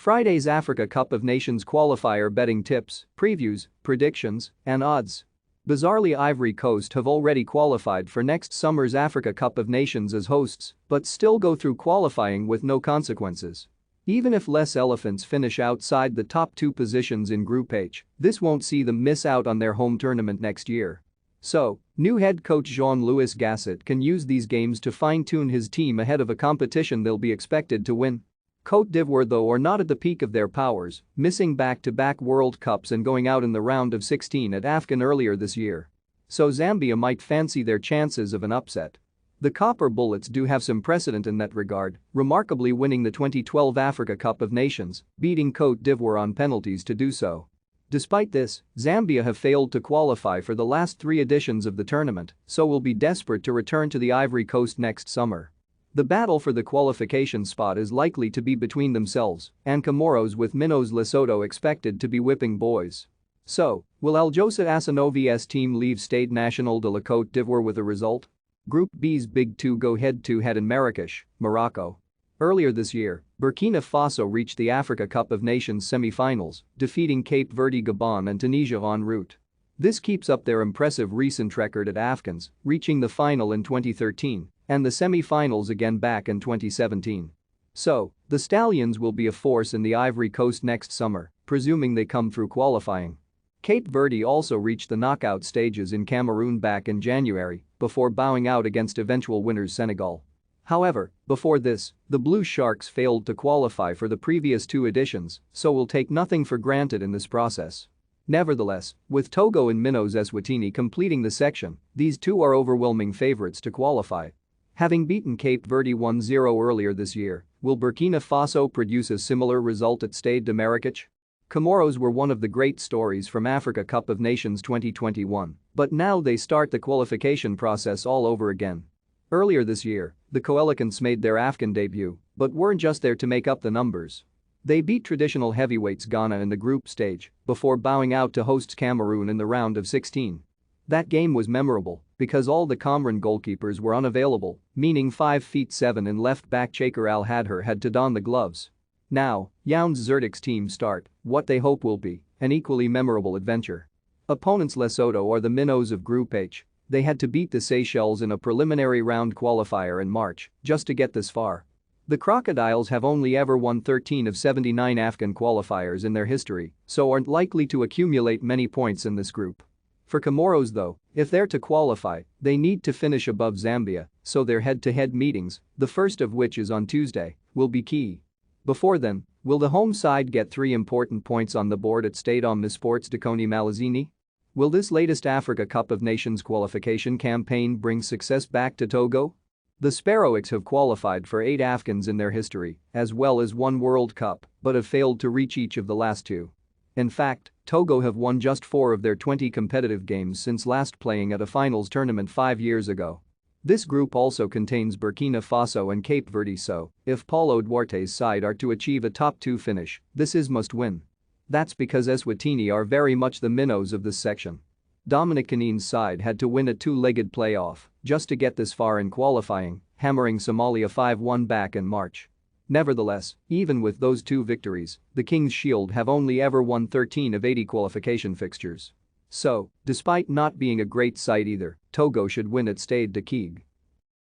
Friday's Africa Cup of Nations qualifier betting tips, previews, predictions, and odds. Bizarrely, Ivory Coast have already qualified for next summer's Africa Cup of Nations as hosts, but still go through qualifying with no consequences. Even if Les Elephants finish outside the top two positions in Group H, this won't see them miss out on their home tournament next year. So, new head coach Jean-Louis Gasset can use these games to fine-tune his team ahead of a competition they'll be expected to win. Côte d'Ivoire, though, are not at the peak of their powers, missing back-to-back World Cups and going out in the round of 16 at AFCON earlier this year. So Zambia might fancy their chances of an upset. The Copper Bullets do have some precedent in that regard, remarkably winning the 2012 Africa Cup of Nations, beating Côte d'Ivoire on penalties to do so. Despite this, Zambia have failed to qualify for the last 3 editions of the tournament, so will be desperate to return to the Ivory Coast next summer. The battle for the qualification spot is likely to be between themselves and Comoros, with Minnows Lesotho expected to be whipping boys. So, will Aljosa Asanovi's team leave Stade National de la Côte d'Ivoire with a result? Group B's Big Two go head-to-head in Marrakech, Morocco. Earlier this year, Burkina Faso reached the Africa Cup of Nations semi-finals, defeating Cape Verde, Gabon and Tunisia en route. This keeps up their impressive recent record at AFCONs, reaching the final in 2013 and the semi-finals again back in 2017. So, the Stallions will be a force in the Ivory Coast next summer, presuming they come through qualifying. Cape Verde also reached the knockout stages in Cameroon back in January before bowing out against eventual winners Senegal. However, before this, the Blue Sharks failed to qualify for the previous 2 editions, so will take nothing for granted in this process. Nevertheless, with Togo and Minnows Eswatini completing the section, these two are overwhelming favorites to qualify. Having beaten Cape Verde 1-0 earlier this year, will Burkina Faso produce a similar result at Stade de Marrakech? Comoros were one of the great stories from Africa Cup of Nations 2021, but now they start the qualification process all over again. Earlier this year, the Coelicans made their AFCON debut, but weren't just there to make up the numbers. They beat traditional heavyweights Ghana in the group stage before bowing out to hosts Cameroon in the round of 16. That game was memorable because all the Cameroon goalkeepers were unavailable, meaning 5'7" and left-back Chaker Al-Hadher had to don the gloves. Now, Yaoundé Zerdik's team start what they hope will be an equally memorable adventure. Opponents Lesotho are the Minnows of Group H. They had to beat the Seychelles in a preliminary round qualifier in March just to get this far. The Crocodiles have only ever won 13 of 79 AFCON qualifiers in their history, so aren't likely to accumulate many points in this group. For Comoros, though, if they're to qualify, they need to finish above Zambia, so their head-to-head meetings, the first of which is on Tuesday, will be key. Before then, will the home side get 3 important points on the board at Stade Omnisports de Coney-Malazini? Will this latest Africa Cup of Nations qualification campaign bring success back to Togo? The Sparrowhawks have qualified for 8 AFCONs in their history, as well as 1 World Cup, but have failed to reach each of the last 2. In fact, Togo have won just 4 of their 20 competitive games since last playing at a finals tournament 5 years ago. This group also contains Burkina Faso and Cape Verde, so if Paulo Duarte's side are to achieve a top 2 finish, this is must-win. That's because Eswatini are very much the minnows of this section. Dominic Canine's side had to win a 2-legged playoff just to get this far in qualifying, hammering Somalia 5-1 back in March. Nevertheless, even with those 2 victories, the King's Shield have only ever won 13 of 80 qualification fixtures. So, despite not being a great side either, Togo should win at Stade de Quigue.